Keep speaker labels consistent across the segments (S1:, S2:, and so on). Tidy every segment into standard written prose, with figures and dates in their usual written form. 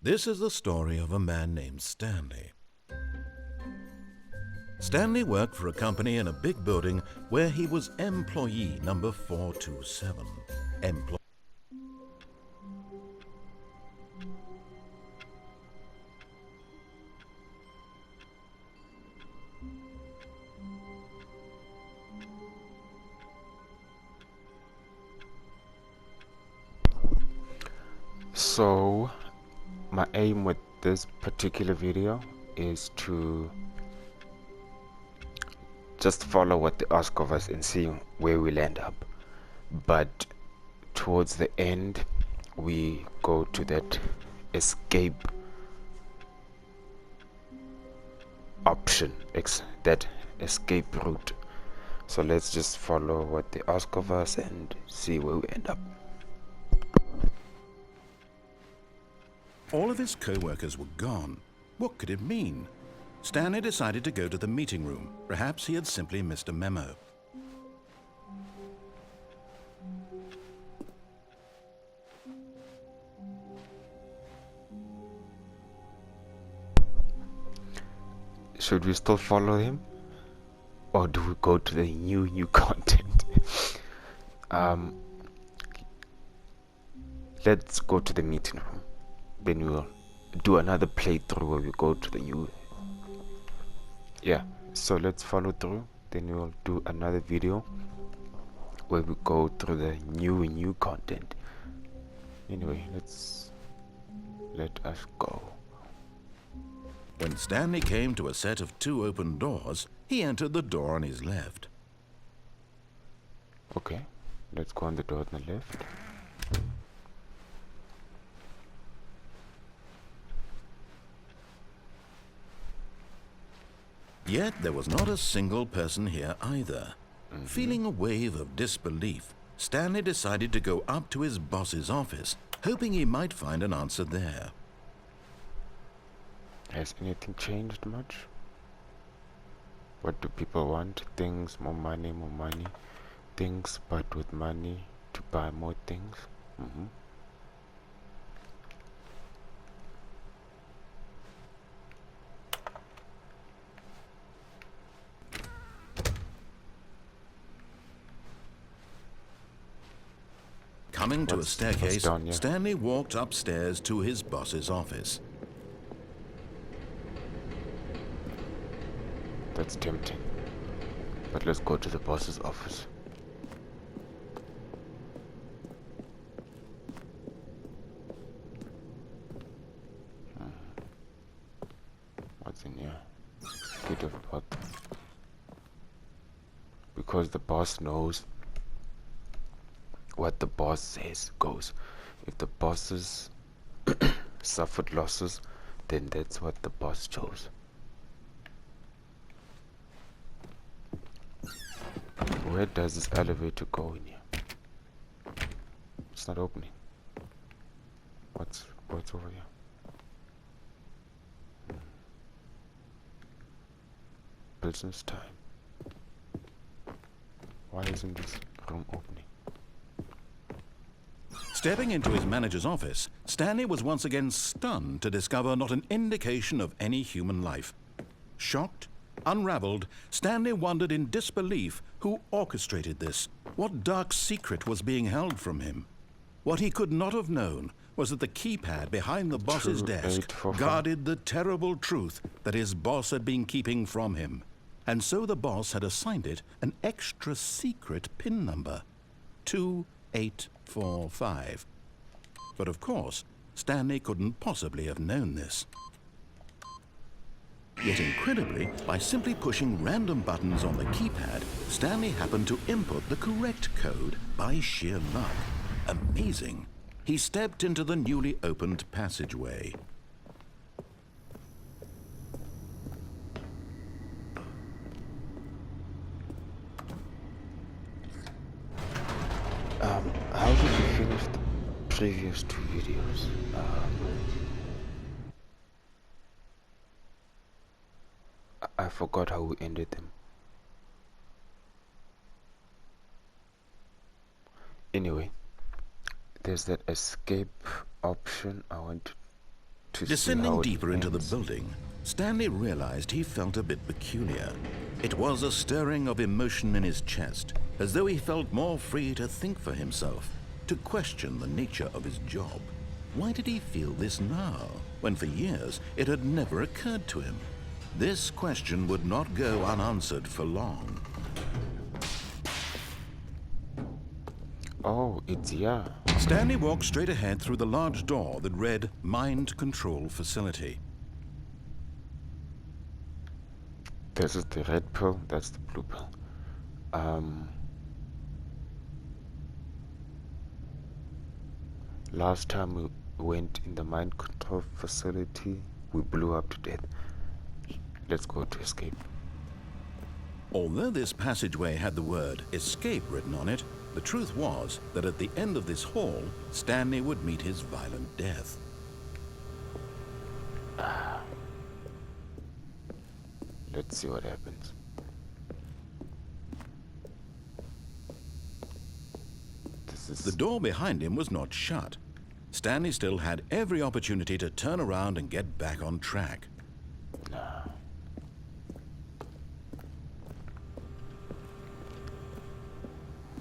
S1: This is the story of a man named Stanley. Stanley worked for a company in a big building where he was employee number 427.
S2: So my aim with this particular video is to just follow what they ask of us and see where we'll end up, but towards the end we go to that escape option, that escape route. So let's just follow what they ask of us and see where we end up.
S1: All of his co-workers were gone. What could it mean? Stanley decided to go to the meeting room. Perhaps he had simply missed a memo.
S2: Should we still follow him, or do we go to the new content? Let's go to the meeting room. Then we'll do another playthrough where we go to the new. Yeah, so let's follow through. Then we'll do another video where we go through the new content. Anyway, let us go.
S1: When Stanley came to a set of 2 open doors, he entered the door on his left.
S2: Okay, let's go on the door on the left.
S1: Yet there was not a single person here either. Feeling a wave of disbelief, Stanley decided to go up to his boss's office, hoping he might find an answer there.
S2: Has anything changed much? What do people want? Things, more money, more money. Things, but with money to buy more things.
S1: Coming to a staircase,
S2: down, yeah.
S1: Stanley walked upstairs to his boss's office.
S2: That's tempting. But let's go to the boss's office. What's in here? Bit of what? Because the boss knows what the boss says goes. If the bosses suffered losses, then that's what the boss chose. Where does this elevator go in here? It's not opening. What's over here? Business time. Why isn't this room opening?
S1: Stepping into his manager's office, Stanley was once again stunned to discover not an indication of any human life. Shocked, unraveled, Stanley wondered in disbelief who orchestrated this. What dark secret was being held from him? What he could not have known was that the keypad behind the boss's desk guarded the terrible truth that his boss had been keeping from him. And so the boss had assigned it an extra secret PIN number, 2845. But of course, Stanley couldn't possibly have known this. Yet incredibly, by simply pushing random buttons on the keypad, Stanley happened to input the correct code by sheer luck. Amazing. He stepped into the newly opened passageway.
S2: How did you finish the previous 2 videos? I forgot how we ended them. Anyway, there's that escape option. I want to to see
S1: Descending
S2: how it
S1: deeper into the
S2: ends.
S1: building, Stanley realized he felt a bit peculiar. It was a stirring of emotion in his chest, as though he felt more free to think for himself, to question the nature of his job. Why did he feel this now, when for years it had never occurred to him? This question would not go unanswered for long.
S2: Oh, it's here.
S1: Stanley walked straight ahead through the large door that read Mind Control Facility.
S2: This is the red pill, that's the blue pill. Last time we went in the mind control facility, we blew up to death. Let's go to escape.
S1: Although this passageway had the word escape written on it, the truth was that at the end of this hall, Stanley would meet his violent death.
S2: Let's see what happens. This is
S1: The door behind him was not shut. Stanley still had every opportunity to turn around and get back on track.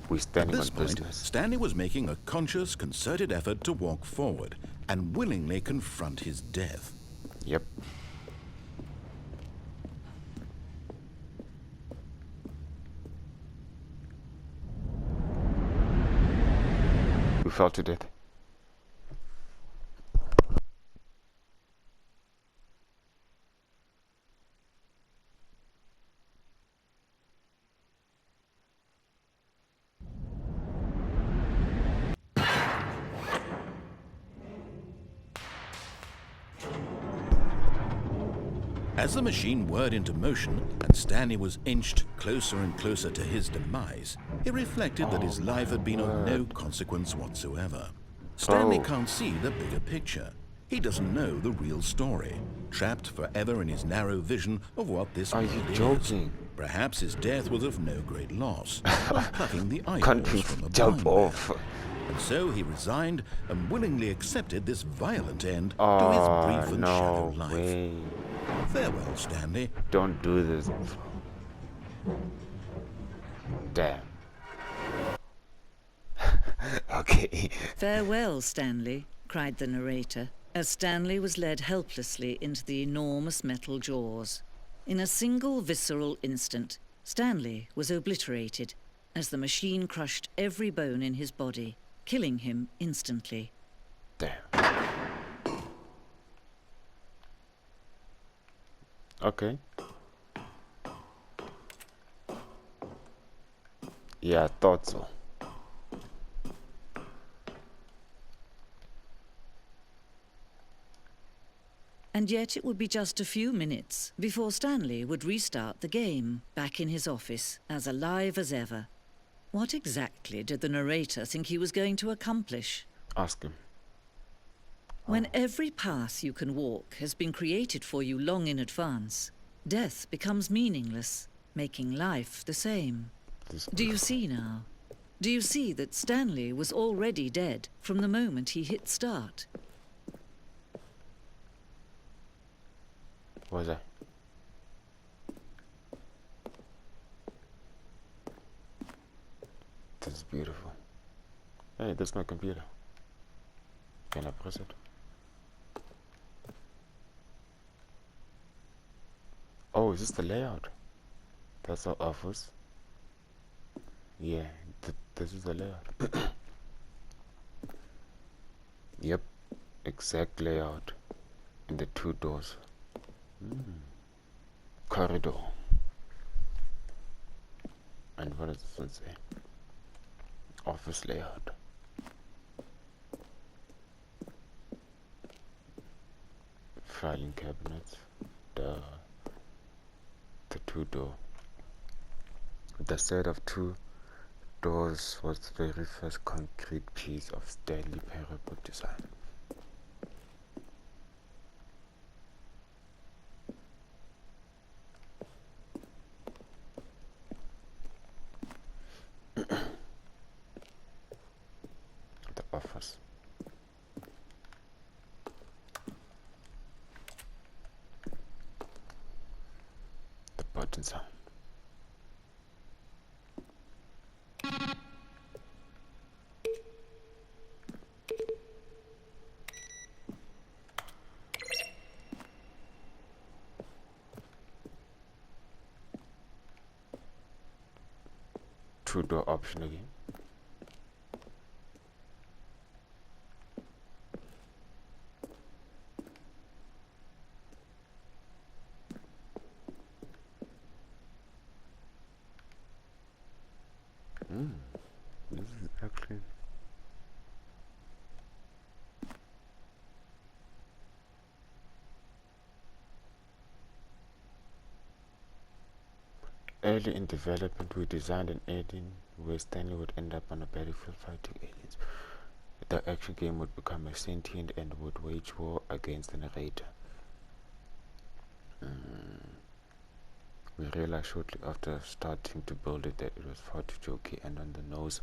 S2: we're
S1: At
S2: standing
S1: this
S2: on
S1: point,
S2: business.
S1: Stanley was making a conscious, concerted effort to walk forward and willingly confront his death.
S2: Yep. We fell to death.
S1: As the machine whirred into motion and Stanley was inched closer and closer to his demise, he reflected that his life had been of no consequence whatsoever. Stanley can't see the bigger picture. He doesn't know the real story, trapped forever in his narrow vision of what this
S2: Are
S1: world
S2: you
S1: is.
S2: joking?
S1: Perhaps his death was of no great loss, like plucking the
S2: Can't
S1: eyeballs
S2: we
S1: from a
S2: jump
S1: blind man.
S2: off?
S1: And so he resigned and willingly accepted this violent end to his brief and shallow
S2: No
S1: life.
S2: way.
S1: Farewell, Stanley.
S2: Don't do this. Damn. Okay.
S3: "Farewell, Stanley," cried the narrator, as Stanley was led helplessly into the enormous metal jaws. In a single visceral instant, Stanley was obliterated as the machine crushed every bone in his body, killing him instantly.
S2: Damn. Okay. Yeah, I thought so.
S3: And yet it would be just a few minutes before Stanley would restart the game, back in his office, as alive as ever. What exactly did the narrator think he was going to accomplish?
S2: Ask him.
S3: When every path you can walk has been created for you long in advance, death becomes meaningless, making life the same. Do you see now? Do you see that Stanley was already dead from the moment he hit start?
S2: What was that? This is beautiful. Hey, that's my computer. Can I press it? Oh, is this the layout? That's our office. Yeah, this is the layout. Yep, exact layout. And the two doors. Corridor. And what does this one say? Office layout. Filing cabinets. The two door. The set of two doors was the very first concrete piece of Stanley Parable design. The office. button sound. Two-door option again. This is actually early in development. We designed an alien where Stanley would end up on a battlefield fighting aliens. The action game would become a sentient and would wage war against the narrator. We realized shortly after starting to build it that it was far too jokey and on the nose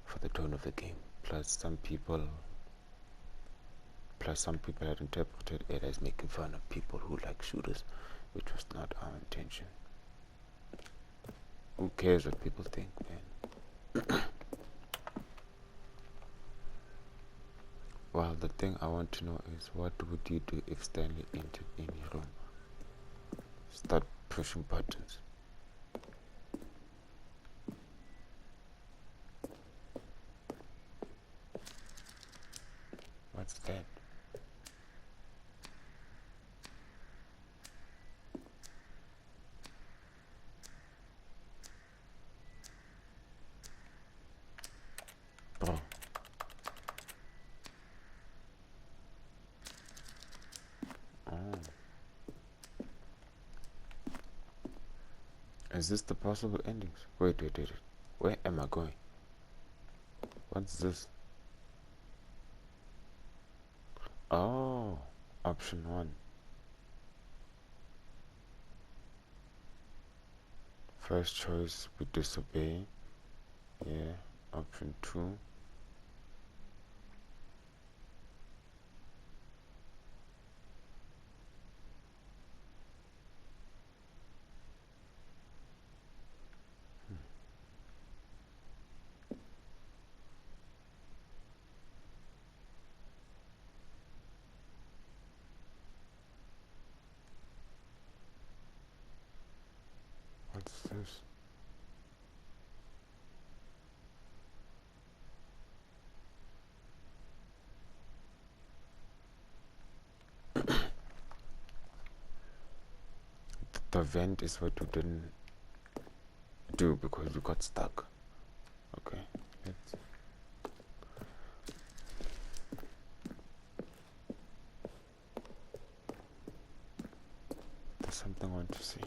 S2: for the tone of the game. Plus some people had interpreted it as making fun of people who like shooters, which was not our intention. Who cares what people think, man? Well, the thing I want to know is, what would you do if Stanley entered any room? Start pushing buttons. What's that? Bro. Oh. Is this the possible endings? Wait. Where am I going? What's this? Oh, option 1. First choice, we disobey. Yeah, option 2. What's this? The vent is what we didn't do because we got stuck. Okay, let's... There's something I want to see.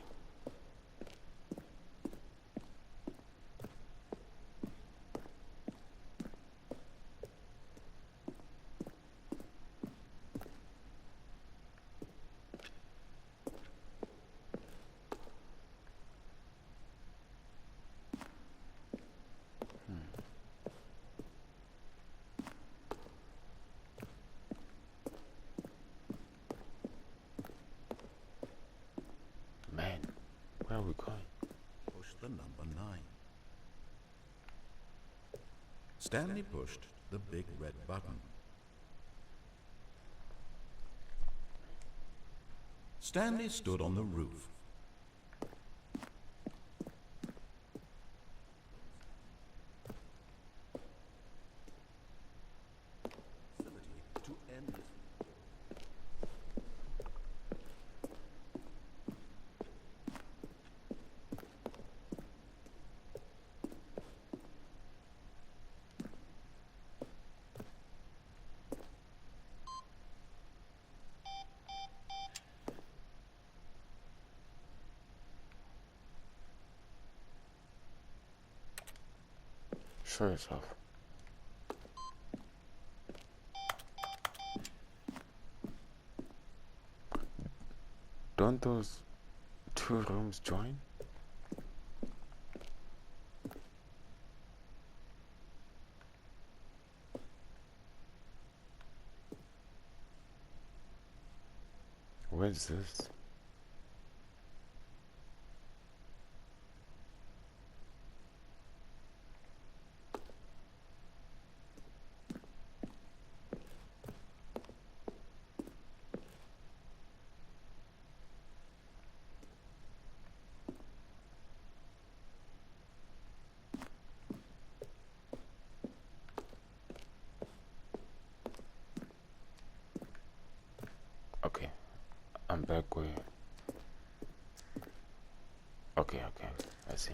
S2: Man, where are we going?
S1: Push the number 9. Stanley pushed the big red button. Stanley stood on the roof. To end.
S2: Show yourself. Don't those 2 rooms join? Where's this? Okay, I see.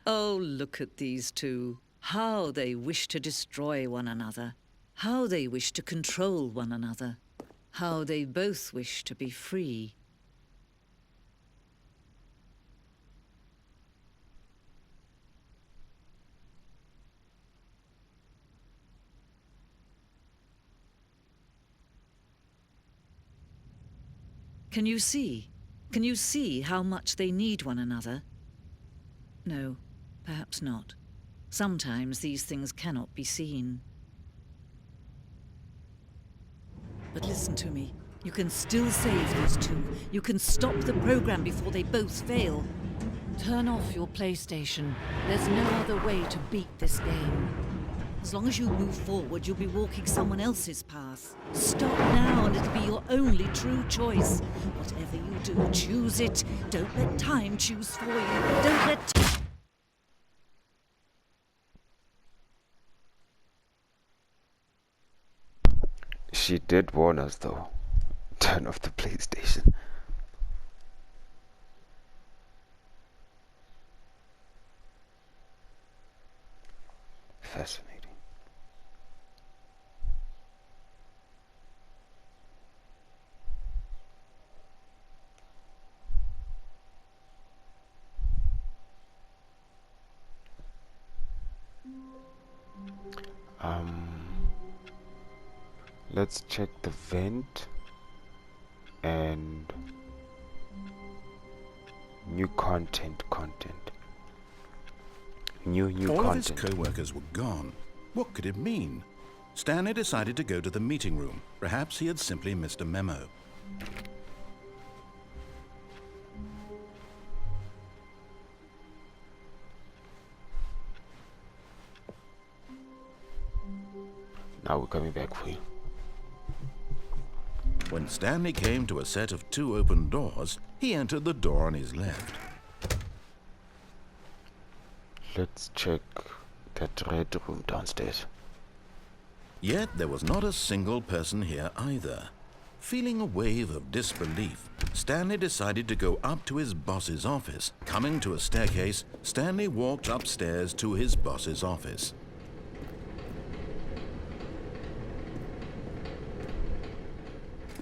S3: Oh, look at these two. How they wish to destroy one another. How they wish to control one another. How they both wish to be free. Can you see? Can you see how much they need one another? No, perhaps not. Sometimes these things cannot be seen. But listen to me. You can still save these two. You can stop the program before they both fail. Turn off your PlayStation. There's no other way to beat this game. As long as you move forward, you'll be walking someone else's path. Stop now and it'll be your only true choice. Whatever you do, choose it. Don't let time choose for you. Don't let...
S2: She did warn us though. Turn off the PlayStation. Fascinating. Let's check the vent and new content. New
S1: All
S2: content.
S1: of his co-workers were gone. What could it mean? Stanley decided to go to the meeting room. Perhaps he had simply missed a memo.
S2: Now we're coming back for you.
S1: When Stanley came to a set of 2 open doors, he entered the door on his left.
S2: Let's check that red room downstairs.
S1: Yet there was not a single person here either. Feeling a wave of disbelief, Stanley decided to go up to his boss's office. Coming to a staircase, Stanley walked upstairs to his boss's office.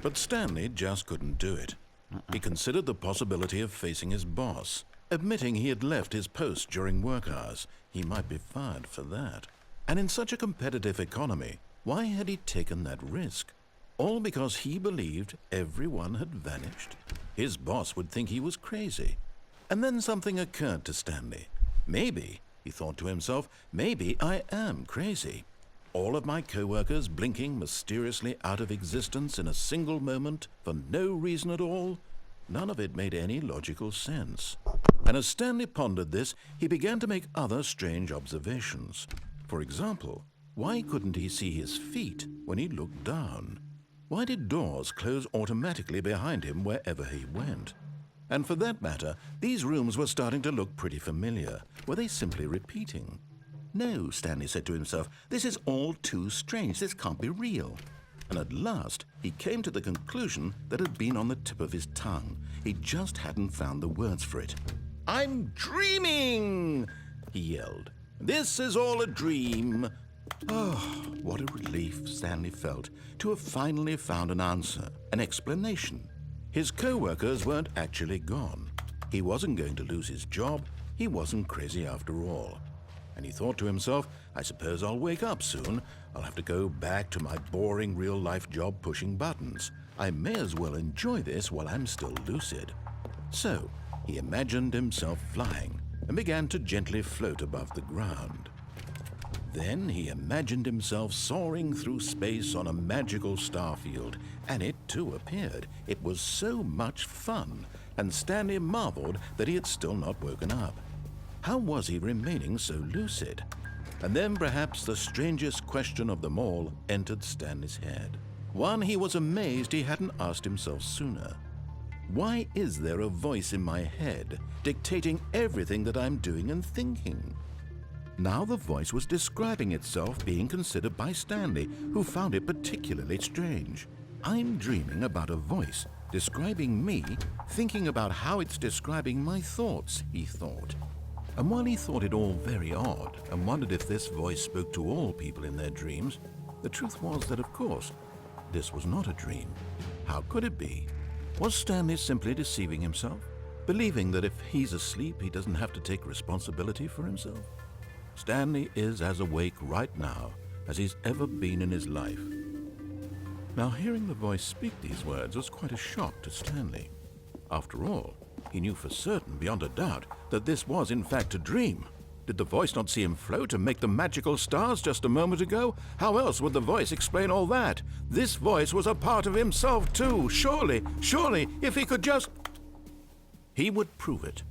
S1: But Stanley just couldn't do it. He considered the possibility of facing his boss. Admitting he had left his post during work hours, he might be fired for that. And in such a competitive economy, why had he taken that risk? All because he believed everyone had vanished? His boss would think he was crazy. And then something occurred to Stanley. Maybe, he thought to himself, maybe I am crazy. All of my co-workers blinking mysteriously out of existence in a single moment for no reason at all? None of it made any logical sense. And as Stanley pondered this, he began to make other strange observations. For example, why couldn't he see his feet when he looked down? Why did doors close automatically behind him wherever he went? And for that matter, these rooms were starting to look pretty familiar. Were they simply repeating? No, Stanley said to himself, this is all too strange. This can't be real. And at last, he came to the conclusion that had been on the tip of his tongue. He just hadn't found the words for it. I'm dreaming, he yelled. This is all a dream. Oh, what a relief Stanley felt to have finally found an answer, an explanation. His co-workers weren't actually gone. He wasn't going to lose his job. He wasn't crazy after all. And he thought to himself, I suppose I'll wake up soon. I'll have to go back to my boring real-life job pushing buttons. I may as well enjoy this while I'm still lucid. So, He imagined himself flying and began to gently float above the ground. Then he imagined himself soaring through space on a magical starfield, and it too appeared. It was so much fun, and Stanley marveled that he had still not woken up. How was he remaining so lucid? And then perhaps the strangest question of them all entered Stanley's head. One he was amazed he hadn't asked himself sooner. Why is there a voice in my head dictating everything that I'm doing and thinking? Now the voice was describing itself being considered by Stanley, who found it particularly strange. I'm dreaming about a voice describing me, thinking about how it's describing my thoughts, he thought. And while he thought it all very odd and wondered if this voice spoke to all people in their dreams, the truth was that, of course, this was not a dream. How could it be? Was Stanley simply deceiving himself, believing that if he's asleep, he doesn't have to take responsibility for himself? Stanley is as awake right now as he's ever been in his life. Now, hearing the voice speak these words was quite a shock to Stanley. After all, he knew for certain, beyond a doubt, that this was in fact a dream. Did the voice not see him float and make the magical stars just a moment ago? How else would the voice explain all that? This voice was a part of himself too. Surely, if he could just... He would prove it.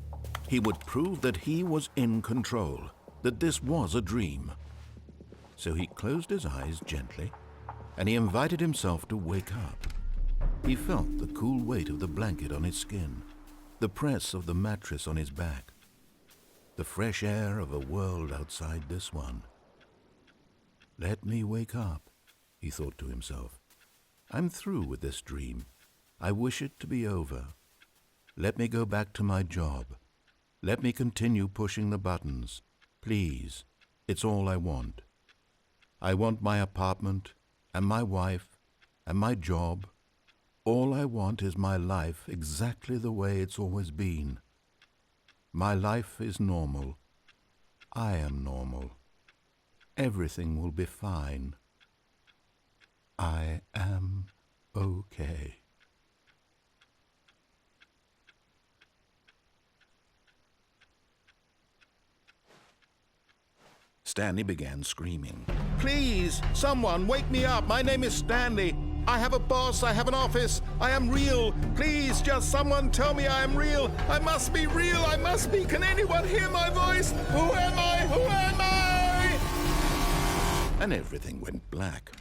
S1: He would prove that he was in control, that this was a dream. So he closed his eyes gently, and he invited himself to wake up. He felt the cool weight of the blanket on his skin, the press of the mattress on his back, the fresh air of a world outside this one. Let me wake up, he thought to himself. I'm through with this dream. I wish it to be over. Let me go back to my job. Let me continue pushing the buttons. Please, it's all I want. I want my apartment and my wife and my job. All I want is my life exactly the way it's always been. My life is normal. I am normal. Everything will be fine. I am okay. Stanley began screaming. Please, someone, wake me up. My name is Stanley. I have a boss. I have an office. I am real. Please, just someone tell me I am real. I must be real. I must be. Can anyone hear my voice? Who am I? Who am I? And everything went black.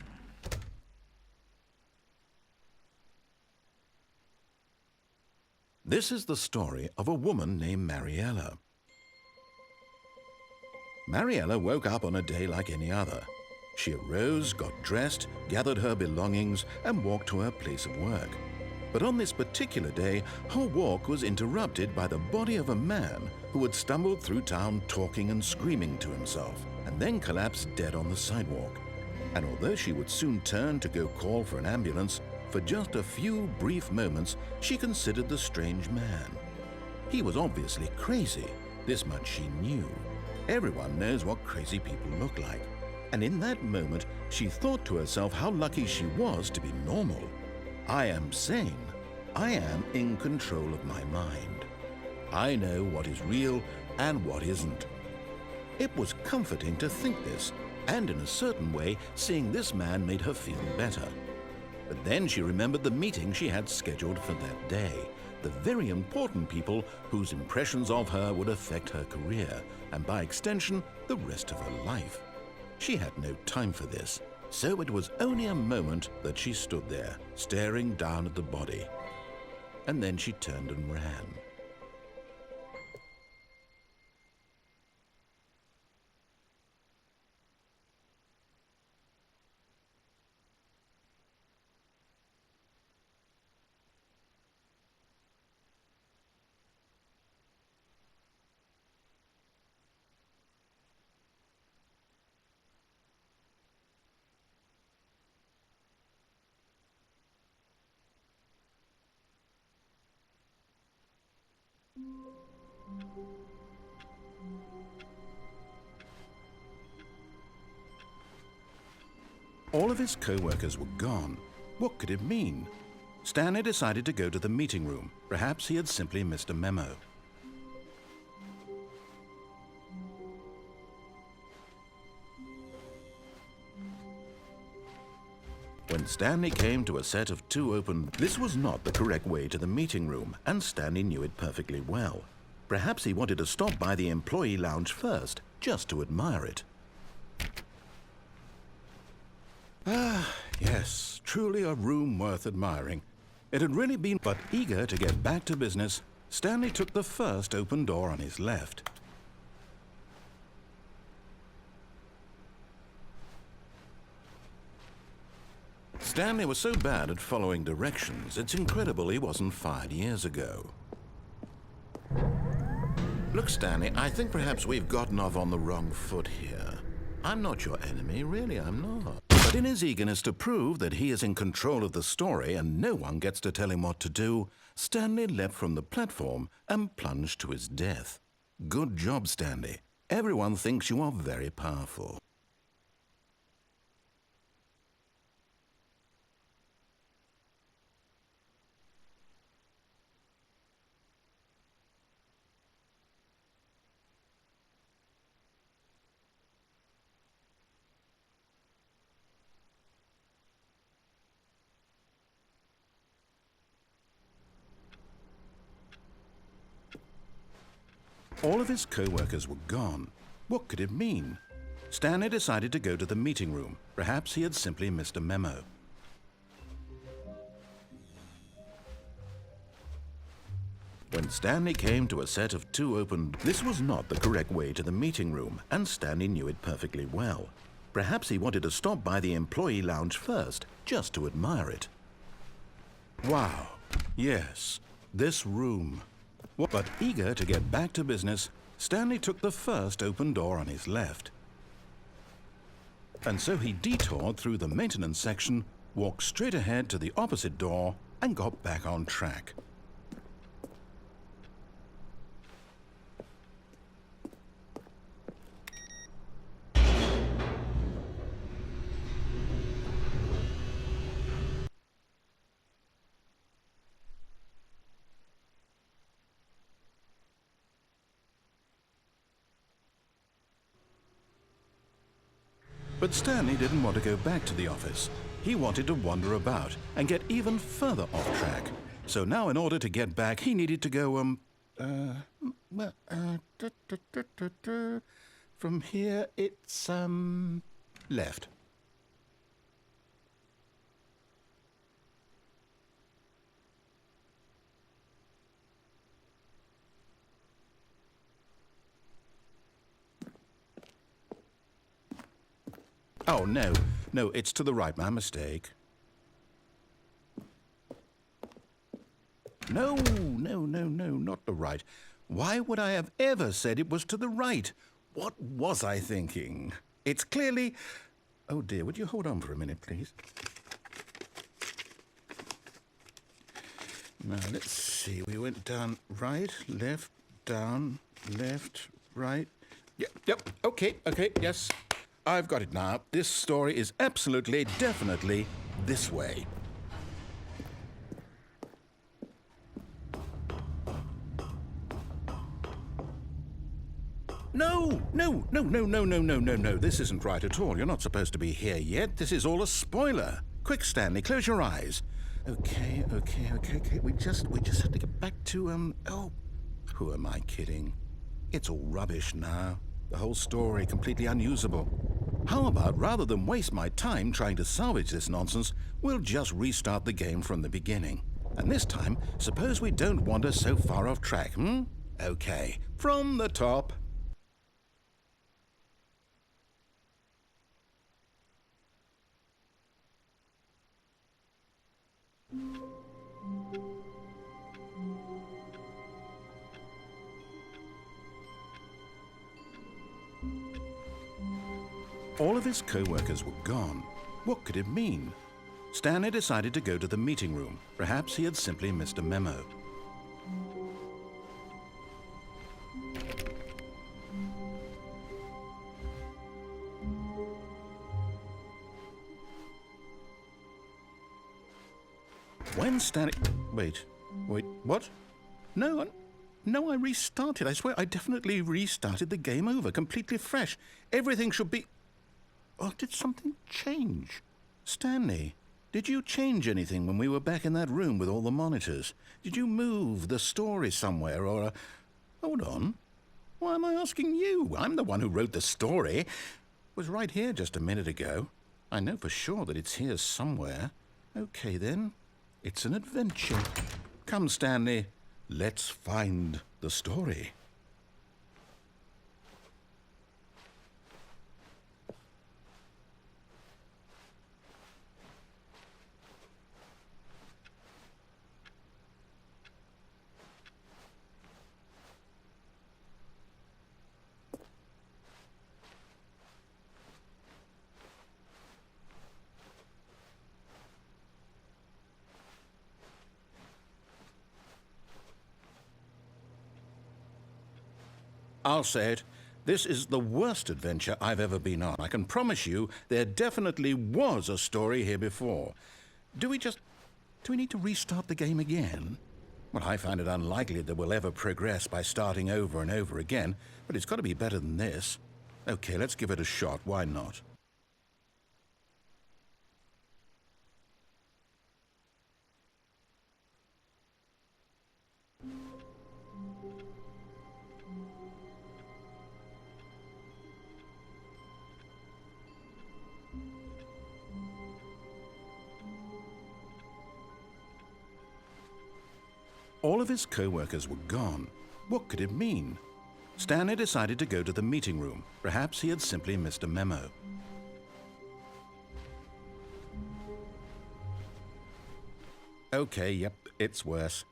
S1: This is the story of a woman named Mariella. Mariella woke up on a day like any other. She arose, got dressed, gathered her belongings, and walked to her place of work. But on this particular day, her walk was interrupted by the body of a man who had stumbled through town talking and screaming to himself, and then collapsed dead on the sidewalk. And although she would soon turn to go call for an ambulance, for just a few brief moments, she considered the strange man. He was obviously crazy. This much she knew. Everyone knows what crazy people look like. And in that moment, she thought to herself how lucky she was to be normal. I am sane. I am in control of my mind. I know what is real and what isn't. It was comforting to think this, and in a certain way, seeing this man made her feel better. But then she remembered the meeting she had scheduled for that day, the very important people whose impressions of her would affect her career, and by extension, the rest of her life. She had no time for this, so it was only a moment that she stood there, staring down at the body. And then she turned and ran. All of his co-workers were gone. What could it mean? Stanley decided to go to the meeting room. Perhaps he had simply missed a memo. When Stanley came to a set of two open, this was not the correct way to the meeting room, and Stanley knew it perfectly well. Perhaps he wanted to stop by the employee lounge first, just to admire it. Ah, yes, truly a room worth admiring. It had really been, but eager to get back to business, Stanley took the first open door on his left. Stanley was so bad at following directions, it's incredible he wasn't fired years ago. Look, Stanley, I think perhaps we've gotten off on the wrong foot here. I'm not your enemy, really, I'm not. But in his eagerness to prove that he is in control of the story and no one gets to tell him what to do, Stanley leapt from the platform and plunged to his death. Good job, Stanley. Everyone thinks you are very powerful. All of his co-workers were gone. What could it mean? Stanley decided to go to the meeting room. Perhaps he had simply missed a memo. When Stanley came to a set of two open, this was not the correct way to the meeting room, and Stanley knew it perfectly well. Perhaps he wanted to stop by the employee lounge first, just to admire it. Wow, yes, this room. But eager to get back to business, Stanley took the first open door on his left. And so he detoured through the maintenance section, walked straight ahead to the opposite door, and got back on track. But Stanley didn't want to go back to the office. He wanted to wander about and get even further off track. So now in order to get back, he needed to go, from here it's, left. Oh, no, it's to the right, my mistake. No, not the right. Why would I have ever said it was to the right? What was I thinking? It's clearly... Oh dear, would you hold on for a minute, please? Now, let's see. We went down right, left, down, left, right. Yep, okay, yes. I've got it now. This story is absolutely, definitely this way. No. This isn't right at all. You're not supposed to be here yet. This is all a spoiler. Quick, Stanley, close your eyes. Okay. We just have to get back to, oh, who am I kidding? It's all rubbish now. The whole story completely unusable. How about, rather than waste my time trying to salvage this nonsense, we'll just restart the game from the beginning. And this time, suppose we don't wander so far off track, Okay, from the top. All of his co-workers were gone. What could it mean? Stanley decided to go to the meeting room. Perhaps he had simply missed a memo. When Stanley... Wait, what? No, I restarted. I swear I definitely restarted the game over, completely fresh. Everything should be... Oh, did something change? Stanley, Did you change anything when we were back in that room with all the monitors? Did you move the story somewhere or... Hold on. Why am I asking you? I'm the one who wrote the story. It was right here just a minute ago. I know for sure that it's here somewhere. Okay, then. It's an adventure. Come, Stanley. Let's find the story. I'll say it. This is the worst adventure I've ever been on. I can promise you there definitely was a story here before. Do we need to restart the game again? Well, I find it unlikely that we'll ever progress by starting over and over again, but it's got to be better than this. Okay, let's give it a shot. Why not? All of his co-workers were gone. What could it mean? Stanley decided to go to the meeting room. Perhaps he had simply missed a memo. Okay, yep, it's worse.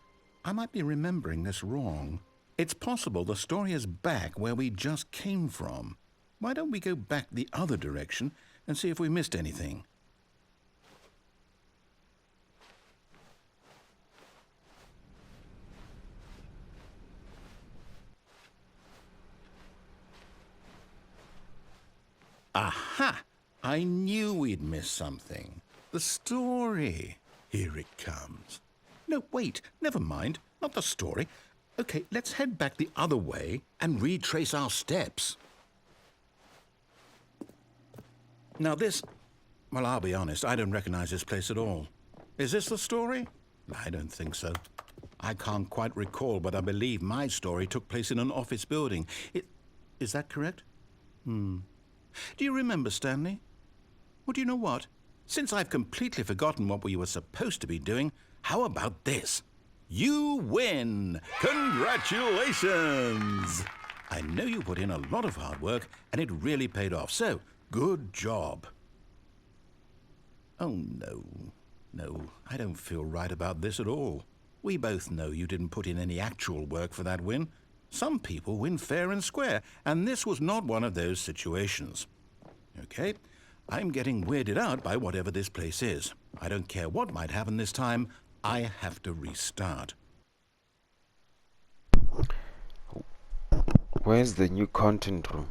S1: I might be remembering this wrong. It's possible the story is back where we just came from. Why don't we go back the other direction and see if we missed anything? Aha! I knew we'd miss something. The story. Here it comes. No, wait, never mind. Not the story. Okay, let's head back the other way and retrace our steps. Now this... Well, I'll be honest, I don't recognize this place at all. Is this the story? I don't think so. I can't quite recall, but I believe my story took place in an office building. Is that correct? Do you remember, Stanley? Well, do you know what? Since I've completely forgotten what we were supposed to be doing, how about this? You win! Congratulations! I know you put in a lot of hard work, and it really paid off, so good job. Oh, no. No, I don't feel right about this at all. We both know you didn't put in any actual work for that win. Some people win fair and square, and this was not one of those situations. Okay, I'm getting weirded out by whatever this place is. I don't care what might happen this time. I have to restart.
S2: Where's the new content room?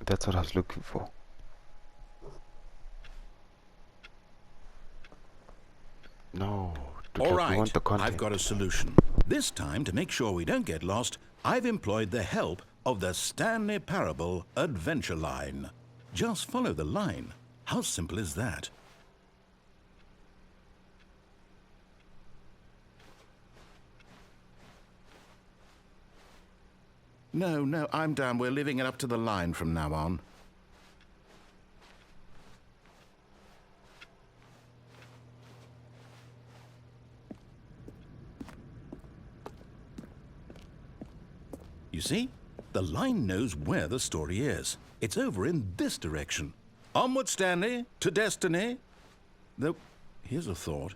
S2: That's what I was looking for. No.
S1: All
S2: We
S1: right,
S2: want the content.
S1: I've got a solution. This time, to make sure we don't get lost, I've employed the help of the Stanley Parable Adventure Line. Just follow the line. How simple is that? No, I'm down. We're leaving it up to the line from now on. You see? The line knows where the story is. It's over in this direction. Onward, Stanley, to destiny. Though, here's a thought.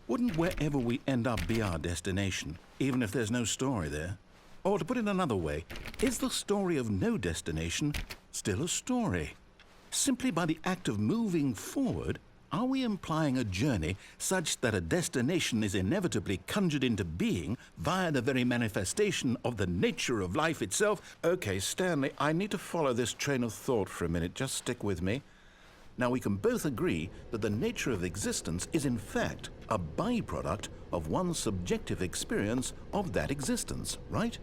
S1: Wouldn't wherever we end up be our destination, even if there's no story there? Or to put it another way, is the story of no destination still a story? Simply by the act of moving forward, are we implying a journey such that a destination is inevitably conjured into being via the very manifestation of the nature of life itself? Okay, Stanley, I need to follow this train of thought for a minute. Just stick with me. Now, we can both agree that the nature of existence is in fact a byproduct of one's subjective experience of that existence, right?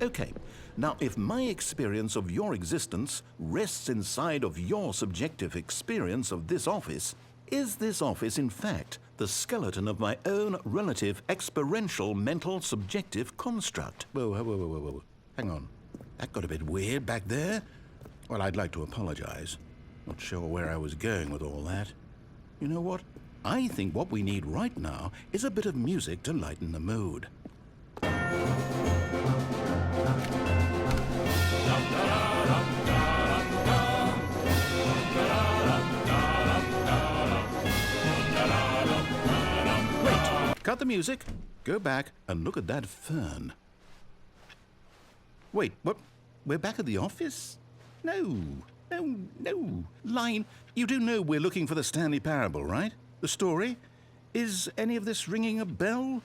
S1: Okay, now if my experience of your existence rests inside of your subjective experience of this office, Is this office, in fact, the skeleton of my own relative experiential mental subjective construct? Whoa, whoa, whoa, whoa, whoa. Hang on. That got a bit weird back there. Well, I'd like to apologize. Not sure where I was going with all that. You know what? I think what we need right now is a bit of music to lighten the mood. Wait, cut the music, go back and look at that fern. Wait, what? We're back at the office? No. Line, you do know we're looking for the Stanley Parable, right? The story? Is any of this ringing a bell?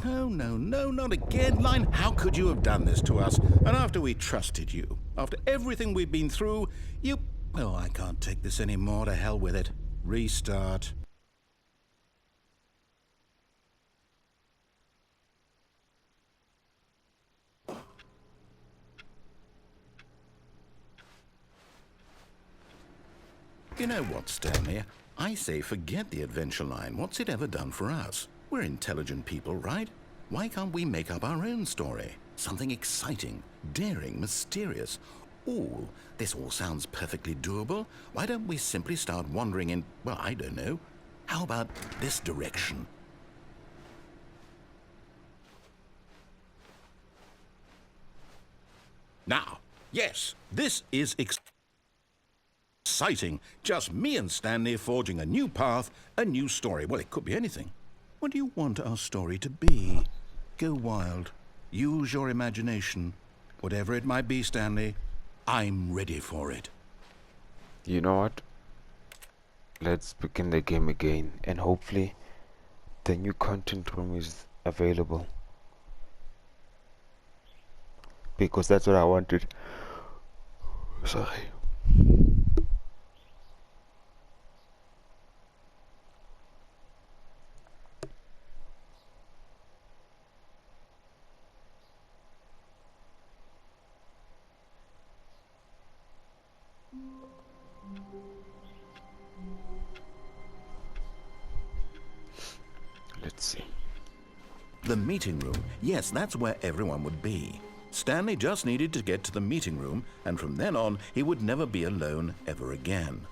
S1: Oh, no, not again. Line, how could you have done this to us? And after we trusted you, after everything we've been through, you... Oh, I can't take this anymore. To hell with it. Restart. You know what, Stanley? I say forget the adventure line. What's it ever done for us? We're intelligent people, right? Why can't we make up our own story? Something exciting, daring, mysterious. Ooh, this all sounds perfectly doable. Why don't we simply start wandering in, well, I don't know. How about this direction? Now, yes, this is exciting. Just me and Stanley forging a new path, a new story. Well, it could be anything. What do you want our story to be? Go wild. Use your imagination. Whatever it might be, Stanley, I'm ready for it.
S2: You know what? Let's begin the game again, and hopefully the new content room is available, because that's what I wanted. Sorry. Let's see.
S1: The meeting room. Yes, that's where everyone would be. Stanley just needed to get to the meeting room, and from then on, he would never be alone ever again.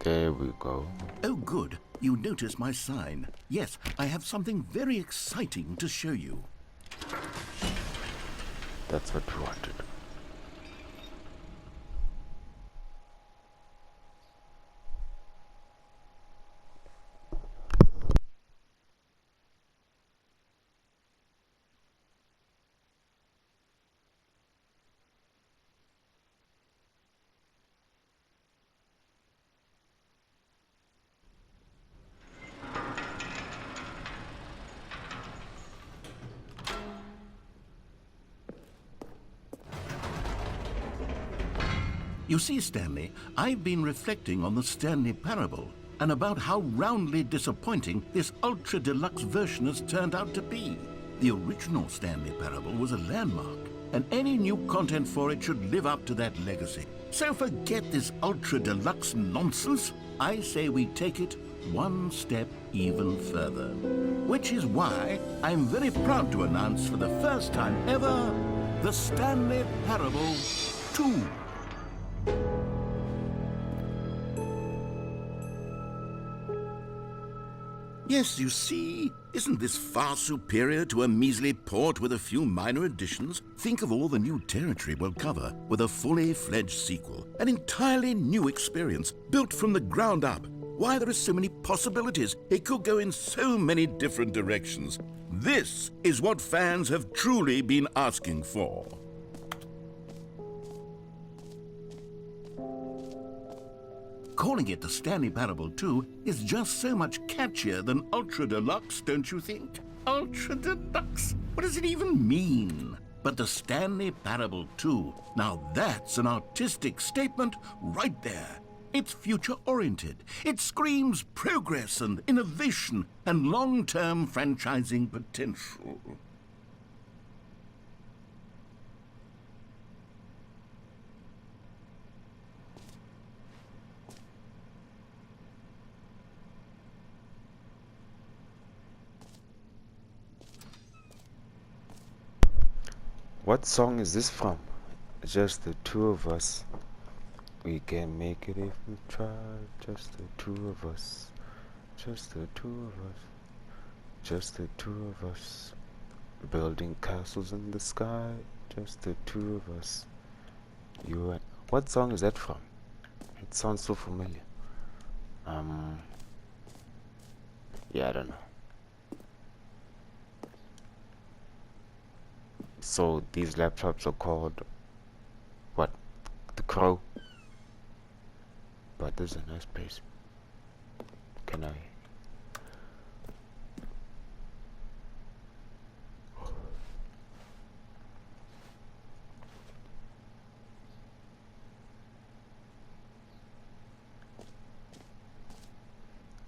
S2: There we go.
S1: Oh, good. You noticed my sign. Yes, I have something very exciting to show you.
S2: That's what we wanted.
S1: You see, Stanley, I've been reflecting on the Stanley Parable and about how roundly disappointing this ultra-deluxe version has turned out to be. The original Stanley Parable was a landmark, and any new content for it should live up to that legacy. So forget this ultra-deluxe nonsense. I say we take it one step even further. Which is why I'm very proud to announce for the first time ever, the Stanley Parable 2. Yes, you see, isn't this far superior to a measly port with a few minor additions? Think of all the new territory we'll cover with a fully fledged sequel. An entirely new experience, built from the ground up. Why, there are so many possibilities. It could go in so many different directions. This is what fans have truly been asking for. Calling it the Stanley Parable 2 is just so much catchier than Ultra Deluxe, don't you think? Ultra Deluxe? What does it even mean? but the Stanley Parable 2. Now that's an artistic statement right there. It's future-oriented. It screams progress and innovation and long-term franchising potential.
S2: What song is this from? Just the two of us. We can make it if we try. Just the two of us. Just the two of us. Just the two of us. Building castles in the sky. Just the two of us. You and... What song is that from? It sounds so familiar. Yeah, I don't know. So these laptops are called what? The Crow. But this is a nice place. Can I?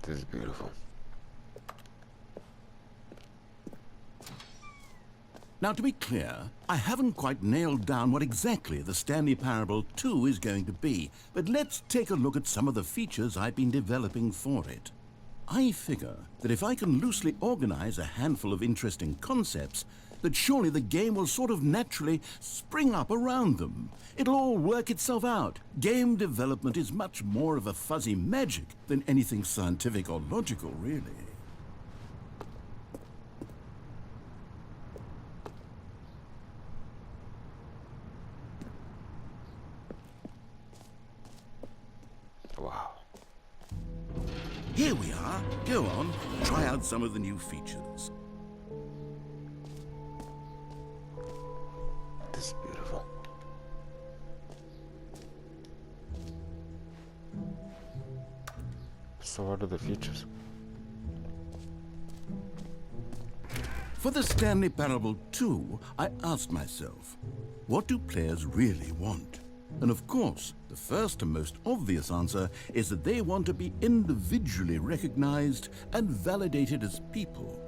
S2: This is beautiful.
S1: Now, to be clear, I haven't quite nailed down what exactly the Stanley Parable 2 is going to be, but let's take a look at some of the features I've been developing for it. I figure that if I can loosely organize a handful of interesting concepts, that surely the game will sort of naturally spring up around them. It'll all work itself out. Game development is much more of a fuzzy magic than anything scientific or logical, really.
S2: Wow.
S1: Here we are. Go on, try out some of the new features.
S2: This is beautiful. So what are the features?
S1: For the Stanley Parable 2, I asked myself, what do players really want? And of course, the first and most obvious answer is that they want to be individually recognized and validated as people.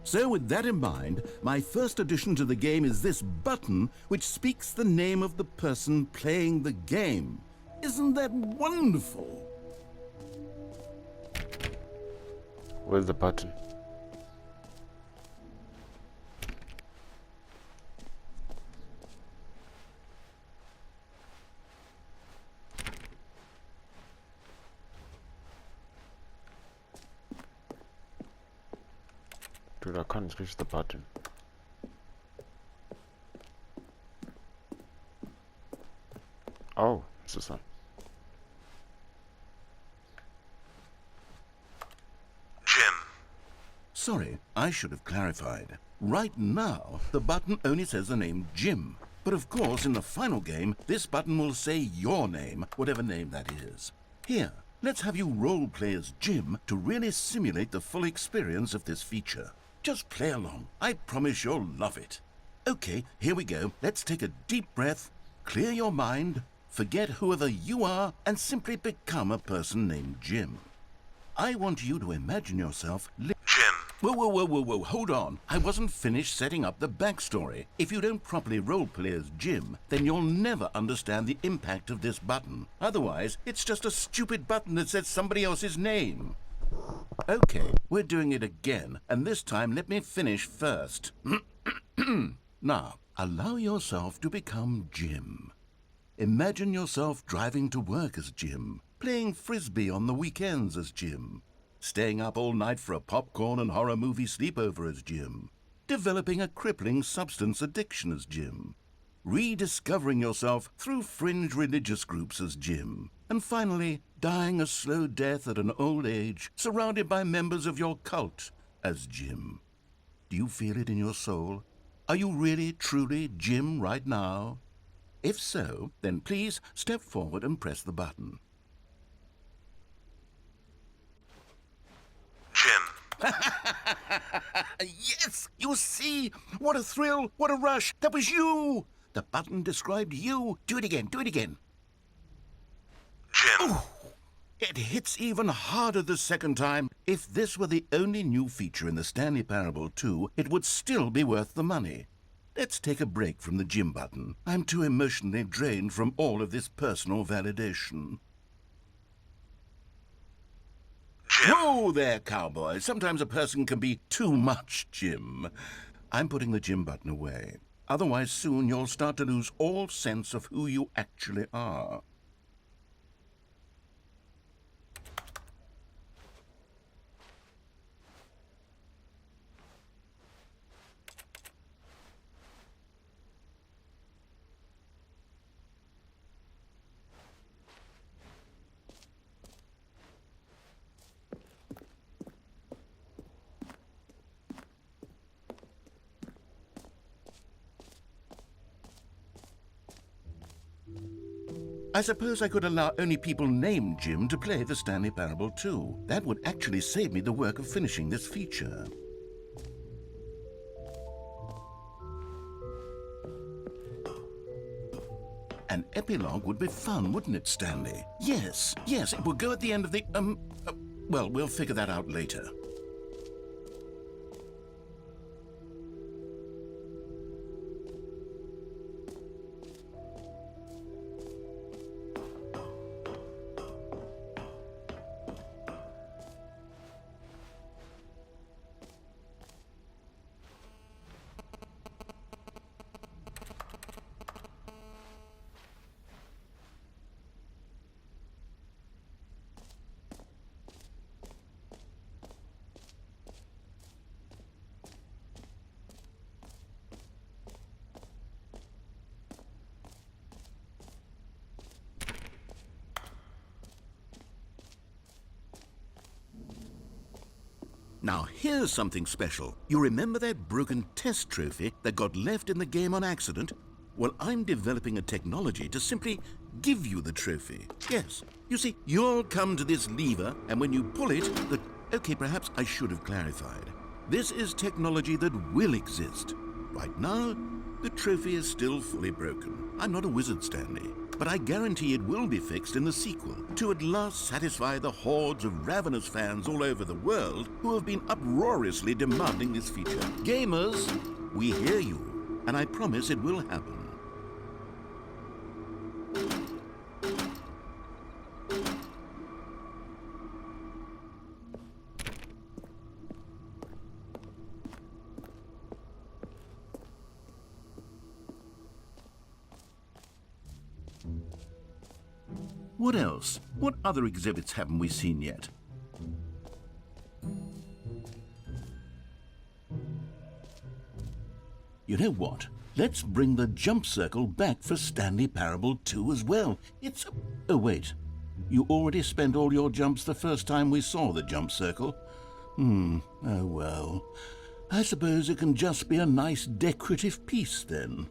S1: So with that in mind, my first addition to the game is this button which speaks the name of the person playing the game. Isn't that wonderful?
S2: Where's the button? Dude, I can't reach the button. Oh, it's this one.
S4: Jim.
S1: Sorry, I should have clarified. Right now, the button only says the name Jim. But of course, in the final game, this button will say your name, whatever name that is. Here, let's have you role-play as Jim to really simulate the full experience of this feature. Just play along. I promise you'll love it. Okay, here we go. Let's take a deep breath, clear your mind, forget whoever you are, and simply become a person named Jim. I want you to imagine yourself
S4: Jim.
S1: Whoa, hold on. I wasn't finished setting up the backstory. If you don't properly roleplay as Jim, then you'll never understand the impact of this button. Otherwise, it's just a stupid button that says somebody else's name. Okay, we're doing it again, and this time let me finish first. Now, allow yourself to become Jim. Imagine yourself driving to work as Jim, playing frisbee on the weekends as Jim, staying up all night for a popcorn and horror movie sleepover as Jim, developing a crippling substance addiction as Jim, rediscovering yourself through fringe religious groups as Jim, and finally, dying a slow death at an old age, surrounded by members of your cult as Jim. Do you feel it in your soul? Are you really, truly Jim right now? If so, then please step forward and press the button.
S4: Jim.
S1: Yes! You see? What a thrill! What a rush! That was you! The button described you. Do it again. Do it again.
S4: Jim.
S1: Ooh, it hits even harder the second time. If this were the only new feature in the Stanley Parable 2, it would still be worth the money. Let's take a break from the Jim button. I'm too emotionally drained from all of this personal validation.
S4: Jim.
S1: Whoa there, cowboy. Sometimes a person can be too much, Jim. I'm putting the Jim button away. Otherwise, soon you'll start to lose all sense of who you actually are. I suppose I could allow only people named Jim to play the Stanley Parable 2. That would actually save me the work of finishing this feature. An epilogue would be fun, wouldn't it, Stanley? Yes, it would go at the end of the, well, we'll figure that out later. Now, here's something special. You remember that broken test trophy that got left in the game on accident? Well, I'm developing a technology to simply give you the trophy. Yes. You see, you'll come to this lever, and when you pull it, Okay, perhaps I should have clarified. This is technology that will exist. Right now, the trophy is still fully broken. I'm not a wizard, Stanley, but I guarantee it will be fixed in the sequel to at last satisfy the hordes of ravenous fans all over the world who have been uproariously demanding this feature. Gamers, we hear you, and I promise it will happen. What else? What other exhibits haven't we seen yet? You know what? Let's bring the jump circle back for Stanley Parable 2 as well. Oh, wait. You already spent all your jumps the first time we saw the jump circle? Oh well. I suppose it can just be a nice decorative piece then.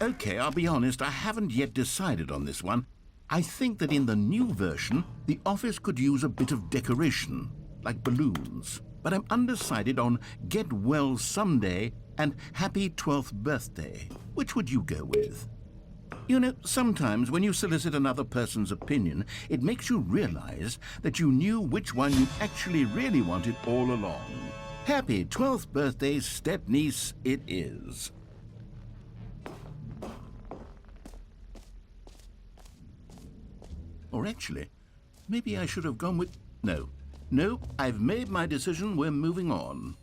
S1: Okay, I'll be honest, I haven't yet decided on this one. I think that in the new version, the office could use a bit of decoration, like balloons. But I'm undecided on Get Well Someday and Happy 12th Birthday. Which would you go with? You know, sometimes when you solicit another person's opinion, it makes you realize that you knew which one you actually really wanted all along. Happy 12th birthday, step-niece, it is. Or actually, maybe I should have gone with... No, No, I've made my decision. We're moving on.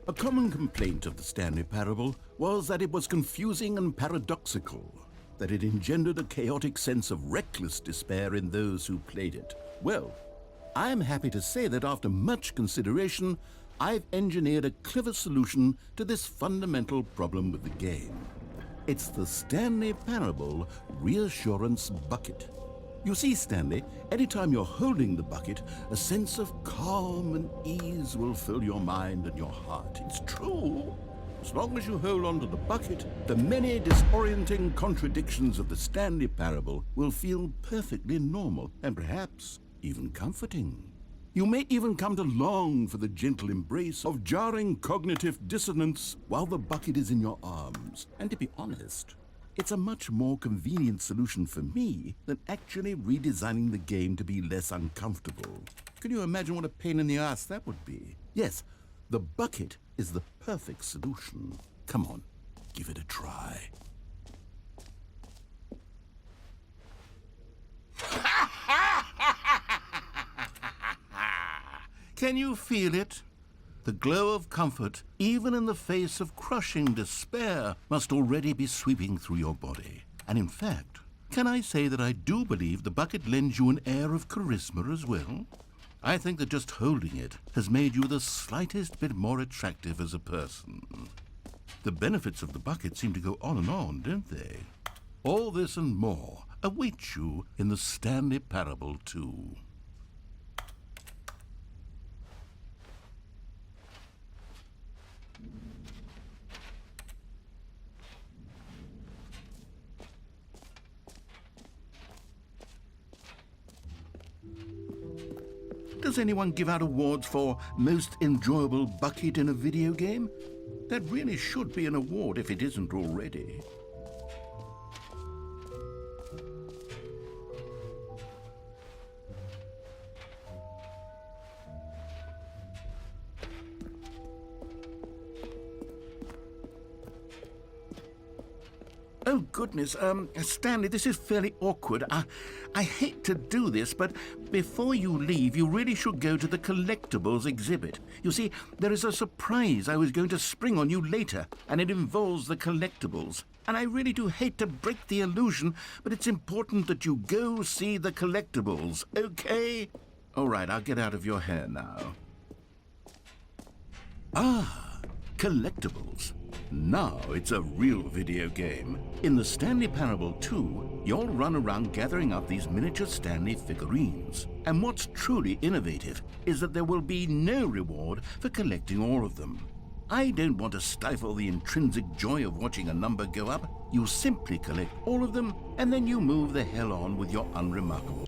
S1: A common complaint of the Stanley parable was that it was confusing and paradoxical, that it engendered a chaotic sense of reckless despair in those who played it. Well, I am happy to say that after much consideration, I've engineered a clever solution to this fundamental problem with the game. It's the Stanley Parable Reassurance Bucket. You see, Stanley, anytime you're holding the bucket, a sense of calm and ease will fill your mind and your heart. It's true. As long as you hold on to the bucket, the many disorienting contradictions of the Stanley Parable will feel perfectly normal and perhaps even comforting. You may even come to long for the gentle embrace of jarring cognitive dissonance while the bucket is in your arms. And to be honest, it's a much more convenient solution for me than actually redesigning the game to be less uncomfortable. Can you imagine what a pain in the ass that would be? Yes, the bucket is the perfect solution. Come on, give it a try. Can you feel it? The glow of comfort, even in the face of crushing despair, must already be sweeping through your body. And in fact, can I say that I do believe the bucket lends you an air of charisma as well? I think that just holding it has made you the slightest bit more attractive as a person. The benefits of the bucket seem to go on, don't they? All this and more await you in the Stanley Parable 2. Does anyone give out awards for most enjoyable bucket in a video game? That really should be an award if it isn't already. Oh, goodness. Stanley, this is fairly awkward. I hate to do this, but before you leave, you really should go to the collectibles exhibit. You see, there is a surprise I was going to spring on you later, and it involves the collectibles. And I really do hate to break the illusion, but it's important that you go see the collectibles, okay? All right, I'll get out of your hair now. Ah, collectibles. Now it's a real video game. In the Stanley Parable 2, you'll run around gathering up these miniature Stanley figurines. And what's truly innovative is that there will be no reward for collecting all of them. I don't want to stifle the intrinsic joy of watching a number go up. You simply collect all of them, and then you move the hell on with your unremarkable.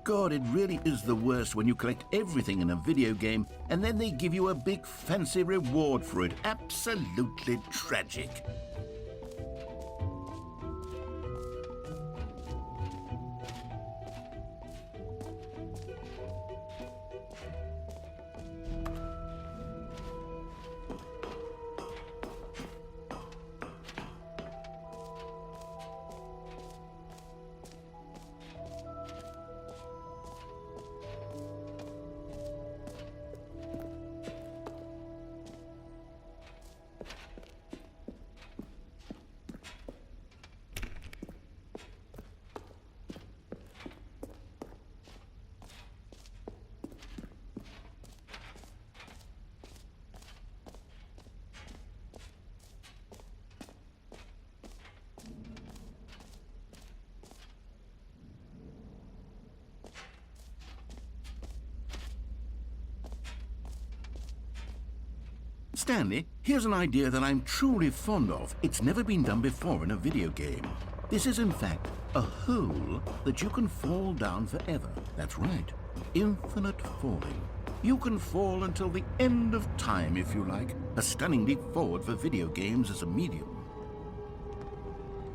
S1: God, it really is the worst when you collect everything in a video game and then they give you a big fancy reward for it. Absolutely tragic. Stanley, here's an idea that I'm truly fond of. It's never been done before in a video game. This is, in fact, a hole that you can fall down forever. That's right, infinite falling. You can fall until the end of time, if you like. A stunning leap forward for video games as a medium.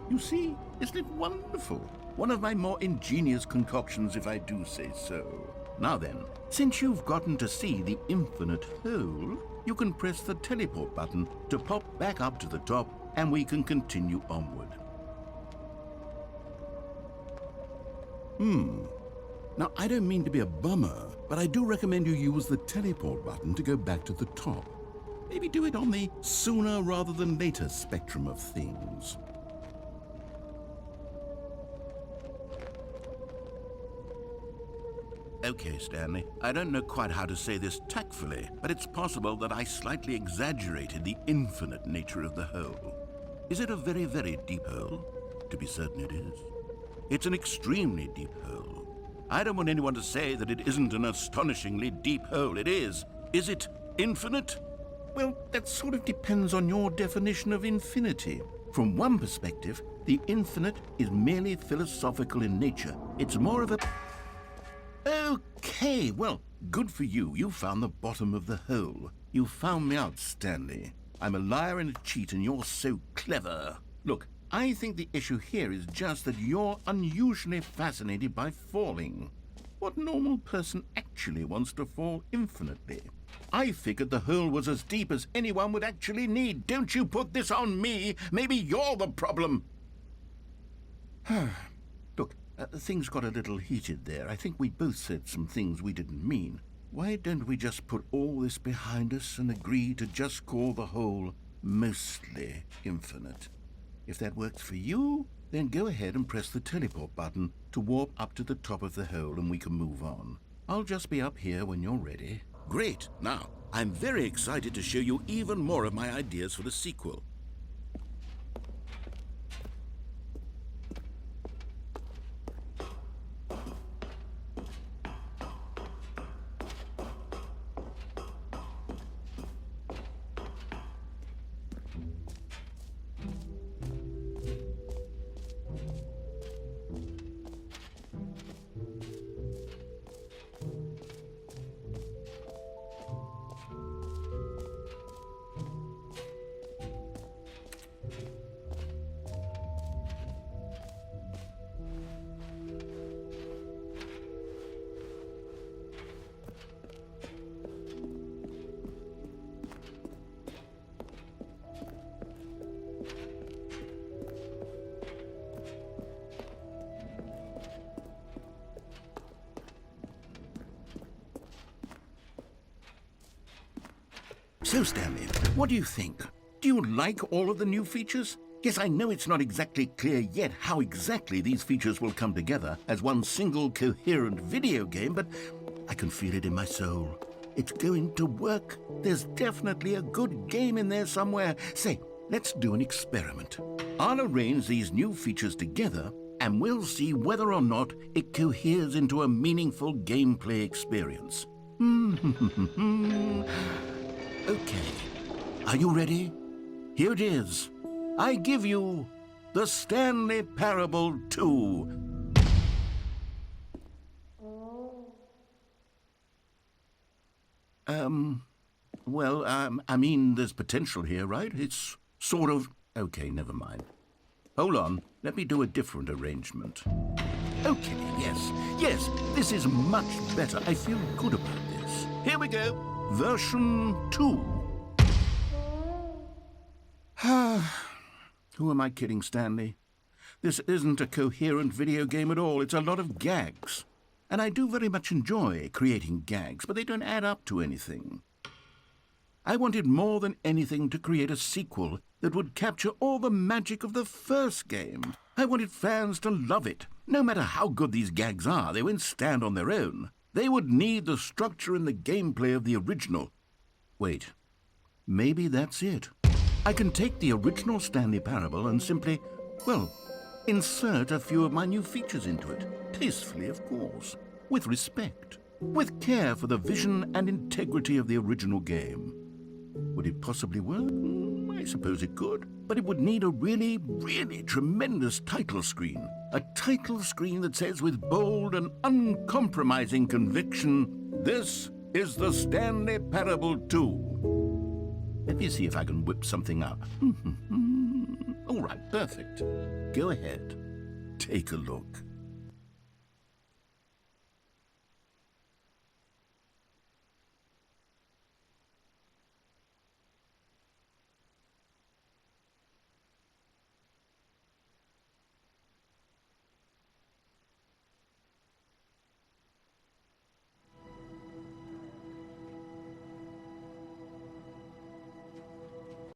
S1: You see, isn't it wonderful? One of my more ingenious concoctions, if I do say so. Now then, since you've gotten to see the infinite hole, you can press the teleport button to pop back up to the top, and we can continue onward. Now, I don't mean to be a bummer, but I do recommend you use the teleport button to go back to the top. Maybe do it on the sooner rather than later spectrum of things. Okay, Stanley, I don't know quite how to say this tactfully, but it's possible that I slightly exaggerated the infinite nature of the hole. Is it a very, very deep hole? To be certain it is. It's an extremely deep hole. I don't want anyone to say that it isn't an astonishingly deep hole. It is. Is it infinite? Well, that sort of depends on your definition of infinity. From one perspective, the infinite is merely philosophical in nature. It's more of a... Okay, well, good for you. You found the bottom of the hole. You found me out, Stanley. I'm a liar and a cheat, and you're so clever. Look, I think the issue here is just that you're unusually fascinated by falling. What normal person actually wants to fall infinitely? I figured the hole was as deep as anyone would actually need. Don't you put this on me. Maybe you're the problem. Look, things got a little heated there. I think we both said some things we didn't mean. Why don't we just put all this behind us and agree to just call the hole mostly infinite? If that works for you, then go ahead and press the teleport button to warp up to the top of the hole and we can move on. I'll just be up here when you're ready. Great. Now, I'm very excited to show you even more of my ideas for the sequel. So, Stanley, what do you think? Do you like all of the new features? Yes, I know it's not exactly clear yet how exactly these features will come together as one single coherent video game, but I can feel it in my soul. It's going to work. There's definitely a good game in there somewhere. Say, let's do an experiment. I'll arrange these new features together, and we'll see whether or not it coheres into a meaningful gameplay experience. Okay, are you ready? Here it is. I give you the Stanley Parable 2. I mean, there's potential here, right? It's sort of... Okay, never mind. Hold on, let me do a different arrangement. Okay, yes, this is much better. I feel good about this. Here we go. Version 2. Who am I kidding, Stanley? This isn't a coherent video game at all. It's a lot of gags. And I do very much enjoy creating gags, but they don't add up to anything. I wanted more than anything to create a sequel that would capture all the magic of the first game. I wanted fans to love it. No matter how good these gags are, they won't stand on their own. They would need the structure and the gameplay of the original. Wait, maybe that's it. I can take the original Stanley Parable and simply, well, insert a few of my new features into it. Tastefully, of course. With respect. With care for the vision and integrity of the original game. Would it possibly work? I suppose it could. But it would need a really, really tremendous title screen. A title screen that says with bold and uncompromising conviction, "This
S4: is the Stanley Parable 2. Let me see if I can whip something up. All right, perfect. Go ahead. Take a look.